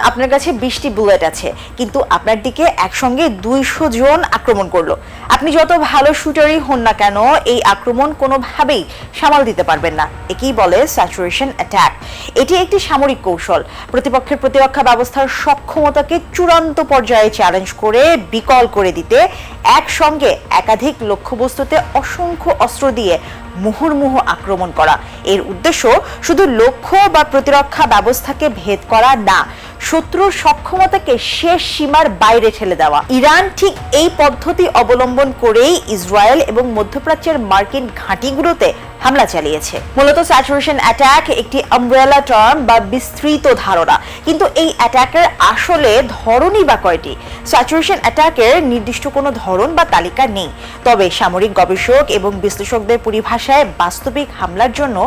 আপনার কাছে 20টি বুলেট আছে, কিন্তু আপনার দিকে একসঙ্গে 200 জন আক্রমণ করলো। আপনি যত ভালো শুটারই হন না কেন, এই আক্রমণ কোনোভাবেই সামাল দিতে পারবেন না। একেই বলে স্যাচুরেশন অ্যাটাক। এটি একটি সামরিক কৌশল, প্রতিপক্ষের প্রতিরক্ষা ব্যবস্থার সক্ষমতাকে চূড়ান্ত পর্যায়ে চ্যালেঞ্জ করে বিকল করে দিতে একসঙ্গে একাধিক লক্ষ্যবস্তুতে অসংখ্য অস্ত্র দিয়ে মুহুর্মুহু আক্রমণ করা। এর উদ্দেশ্য শুধু লক্ষ্য বা প্রতিরক্ষা ব্যবস্থাকে ভেদ করা না, শত্রুর সক্ষমতাকে শেষ সীমার বাইরে ঠেলে দেওয়া। ইরান ঠিক এই পদ্ধতি অবলম্বন করেই ইসরায়েল এবং মধ্যপ্রাচ্যের মার্কিন ঘাঁটিগুলোতে হামলা চালিয়েছে। মূলত স্যাচুরেশন অ্যাটাক একটি আমব্রেলা টার্ম বা বিস্তৃত ধারণা, কিন্তু এই অ্যাটাকের আসলে ধরনই বা কয়টি? স্যাচুরেশন অ্যাটাকের নির্দিষ্ট কোনো ধরন বা তালিকা নেই, তবে সামরিক গবেষক এবং বিশ্লেষকদের পরিভাষায় বাস্তবিক হামলার জন্য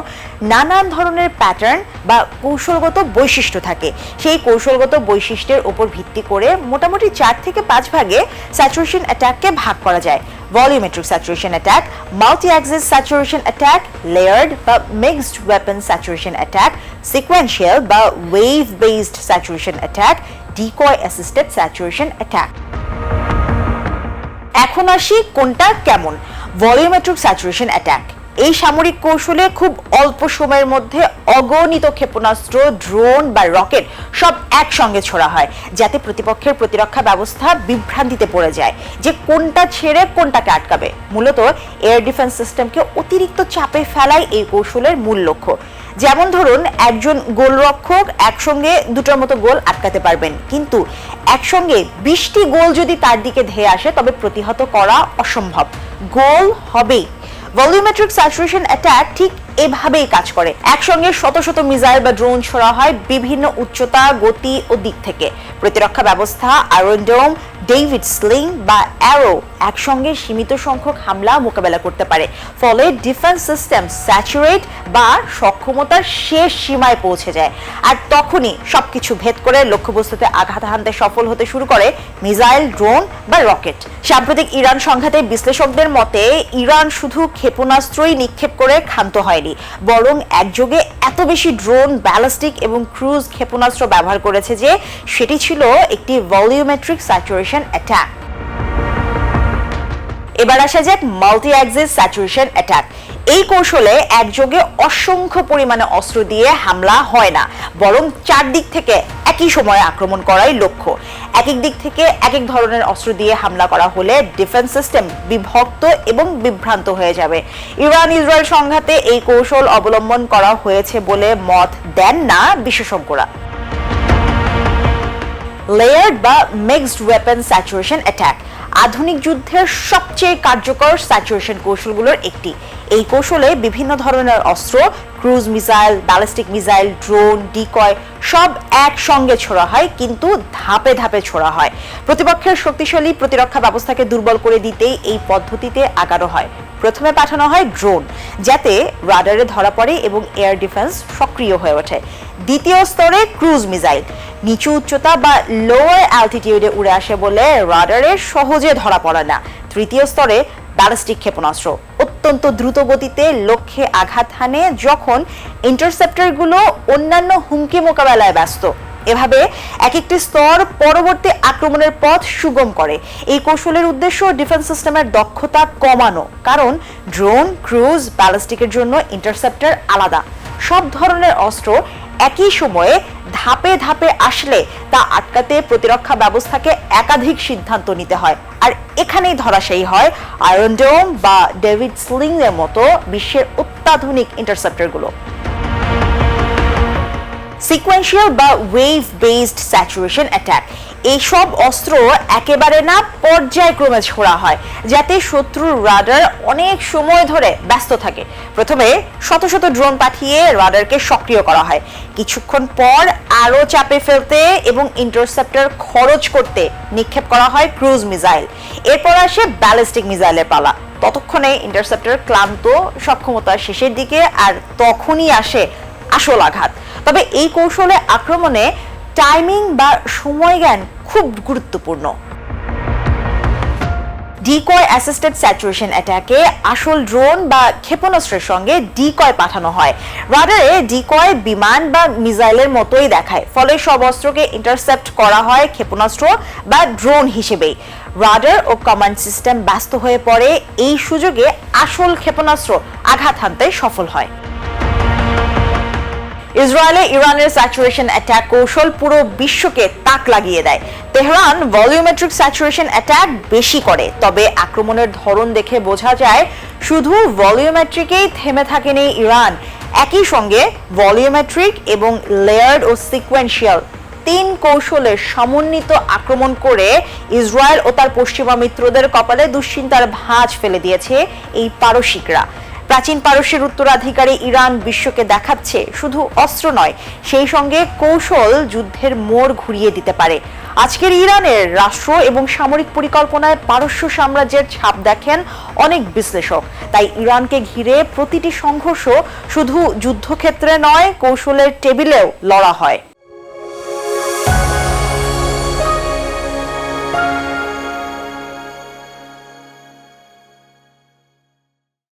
নানান ধরনের প্যাটার্ন বা কৌশলগত বৈশিষ্ট্য থাকে। সেই কৌশলগত বৈশিষ্ট্যের উপর ভিত্তি করে মোটামুটি 4 থেকে 5 ভাগে স্যাচুরেশন অ্যাটাককে ভাগ করা যায়। Volumetric saturation attack, multi axis saturation attack, layered বা mixed weapon saturation attack, sequential বা wave based saturation attack, decoy assisted saturation attack. এখন আসি কোনটা কেমন। ভলিউমেট্রিক স্যাচুরেশন অ্যাটাক এই সামরিক কৌশলে খুব অল্প সময়ের মধ্যে অগণিত ক্ষেপণাস্ত্র, ড্রোন বা রকেট সব একসঙ্গে ছোড়া হয়, যাতে প্রতিপক্ষের প্রতিরক্ষা ব্যবস্থা বিভ্রান্তিতে পড়ে যায় যে কোনটা ছেড়ে কোনটাকে আটকাবে। মূলত এয়ার ডিফেন্স সিস্টেমকে অতিরিক্ত চাপে ফেলাই এই কৌশলের মূল লক্ষ্য। যেমন ধরুন, একজন গোলরক্ষক একসঙ্গে দুটোর মতো গোল আটকাতে পারবেন, কিন্তু একসঙ্গে 20টি গোল যদি তার দিকে ধেয়ে আসে তবে প্রতিহত করা অসম্ভব, গোল হবেই। ভলিউমেট্রিক স্যাচুরেশন অ্যাটাক ঠিক এভাবেই কাজ করে। একসঙ্গে শত শত মিসাইল বা ড্রোন ছোড়া হয় বিভিন্ন উচ্চতা, গতি ও দিক থেকে। প্রতিরক্ষা ব্যবস্থা, আয়রন ডোম, ডেভিড স্লিং বা অ্যারো একসঙ্গে সীমিত সংখ্যক হামলা মোকাবেলা করতে পারে। ফলে ডিফেন্স সিস্টেম স্যাচুরেট বা সক্ষমতার শেষ সীমায় পৌঁছে যায়, আর তখনই সবকিছু ভেদ করে লক্ষ্যবস্তুতে আঘাত হানতে সফল হতে শুরু করে মিসাইল, ড্রোন বা রকেট। সাম্প্রতিক ইরান সংঘাতে বিশ্লেষকদের মতে ইরান শুধু ক্ষেপণাস্ত্রই নিক্ষেপ করে ক্ষান্ত হয়নি, বরং একযোগে এত বেশি ড্রোন, ব্যালিস্টিক এবং ক্রুজ ক্ষেপণাস্ত্র ব্যবহার করেছে যে সেটি ছিল একটি ভলিউমেট্রিক স্যাচুরেশন অ্যাটাক। এবার আসা যাক মাল্টি অ্যাক্সিস স্যাচুরেশন অ্যাটাক। এই কৌশলে একযোগে অসংখ্য পরিমাণে অস্ত্র দিয়ে হামলা হয় না, বরং 4 দিক থেকে একই সময়ে আক্রমণ করাই লক্ষ্য। এক এক দিক থেকে এক এক ধরনের অস্ত্র দিয়ে হামলা করা হলে ডিফেন্স সিস্টেম বিভক্ত এবং বিভ্রান্ত হয়ে যাবে। ইরান ইসরায়েল সংঘাতে এই কৌশল অবলম্বন করা হয়েছে বলে মত দেন না বিশেষজ্ঞরা। লেয়ার্ড বা মিক্সড ওয়েপন স্যাচুরেশন অ্যাটাক আধুনিক যুদ্ধের সবচেয়ে কার্যকর স্যাচুরেশন কৌশলগুলোর একটি। এই কৌশলে বিভিন্ন ধরনের অস্ত্র, cruise missile, ballistic missile, drone, decoy সব একসঙ্গে ছোড়া হয়, কিন্তু ধাপে ধাপে ছোড়া হয়। প্রতিপক্ষের শক্তিশালী প্রতিরক্ষা ব্যবস্থাকে দুর্বল করে দিতেই এই পদ্ধতিতে আগানো হয়। প্রথমে পাঠানো হয় ড্রোন, যাতে রাডারে ধরা পড়ে এবং এয়ার ডিফেন্স সক্রিয় হয়ে ওঠে। দ্বিতীয় স্তরে ক্রুজ মিসাইল, নিচু উচ্চতা বা লোয়ার অ্যালটিটিউডে উড়ে আসে বলে রাডারে সহজে ধরা পড়ে না। তৃতীয় স্তরে ব্যালিস্টিক ক্ষেপণাস্ত্র, অত্যন্ত দ্রুত গতিতে লক্ষ্যে আঘাত হানে যখন ইন্টারসেপ্টরগুলো অন্যান্য হুমকি মোকাবেলায় ব্যস্ত। এভাবে এক একটি স্তর পরবর্তী আক্রমণের পথ সুগম করে। এই কৌশলের উদ্দেশ্য ডিফেন্স সিস্টেমের দক্ষতা কমানো, কারণ ড্রোন, ক্রুজ, ব্যালিস্টিকের জন্য ইন্টারসেপ্টর আলাদা। সব ধরনের অস্ত্র একই সময়ে ধাপে ধাপে আসলে তা আটকাতে প্রতিরক্ষা ব্যবস্থাকে একাধিক সিদ্ধান্ত নিতে হয়, আর এখানেই ধরাশায়ী হয় আয়রন ডোম বা ডেভিড স্লিং এর মতো বিশ্বের অত্যাধুনিক ইন্টারসেপ্টরগুলো। সিকোয়েন্সিয়াল বা ওয়েভ বেসড স্যাচুরেশন অ্যাটাক এইসব অস্ত্র একেবারে না পর্যায়ক্রমে ছোড়া হয়, যাতে শত্রুর রাডার অনেক সময় ধরে ব্যস্ত থাকে। প্রথমে শত শত ড্রোন পাঠিয়ে রাডারকে সক্রিয় করা হয়, কিছুক্ষণ পর আরো চাপে ফেলতে এবং ইন্টারসেপ্টর খরচ করতে নিক্ষেপ করা হয় ক্রুজ মিসাইল। এরপর আসে ব্যালিস্টিক মিসাইলের পালা। ততক্ষণে ইন্টারসেপ্টর ক্লান্ত, সক্ষমতার শেষের দিকে, আর তখনই আসে আসল আঘাত। তবে এই কৌশলে আক্রমণে টাইমিং বা সময় জ্ঞান খুব গুরুত্বপূর্ণ। ডিকয় অ্যাসিস্টেড স্যাচুরেশন অ্যাটাকে আসল ড্রোন বা ক্ষেপণাস্ত্রের সঙ্গে ডিকয় পাঠানো হয়। রাডারে ডিকয় বিমান বা মিসাইলের মতোই দেখায়, ফলে সব অস্ত্রকে ইন্টারসেপ্ট করা হয় ক্ষেপণাস্ত্র বা ড্রোন হিসেবেই। রাডার ও কমান্ড সিস্টেম ব্যস্ত হয়ে পড়ে, এই সুযোগে আসল ক্ষেপণাস্ত্র আঘাত হানতে সফল হয়। ইসরায়েলে ইরানের স্যাচুরেশন অ্যাটাক কৌশল পুরো বিশ্বকে তাক লাগিয়ে দেয়। তেহরান ভলিউমেট্রিক স্যাচুরেশন অ্যাটাক বেশি করে, তবে আক্রমণের ধরন দেখে বোঝা যায় শুধু ভলিউমেট্রিকেই থেমে থাকেনি ইরান। একই সঙ্গে ভলিউমেট্রিক এবং লেয়ার্ড ও সিকোয়েন্সিয়াল তিন কৌশলের সমন্বিত আক্রমণ করে ইসরায়েল ও তার পশ্চিমা মিত্রদের কপালে দুশ্চিন্তার ভাঁজ ফেলে দিয়েছে এই পারসিকরা। প্রাচীন পারস্যের উত্তরাধিকারী ইরান বিশ্বকে দেখাচ্ছে শুধু অস্ত্র নয়, সেই সঙ্গে কৌশল যুদ্ধের মোড় ঘুরিয়ে দিতে পারে। আজকের ইরানের রাষ্ট্র এবং সামরিক পরিকল্পনায় পারস্য সাম্রাজ্যের ছাপ দেখেন অনেক বিশ্লেষক। তাই ইরানকে ঘিরে প্রতিটি সংঘর্ষ শুধু যুদ্ধক্ষেত্রে নয়, কৌশলের টেবিলেও লড়া হয়।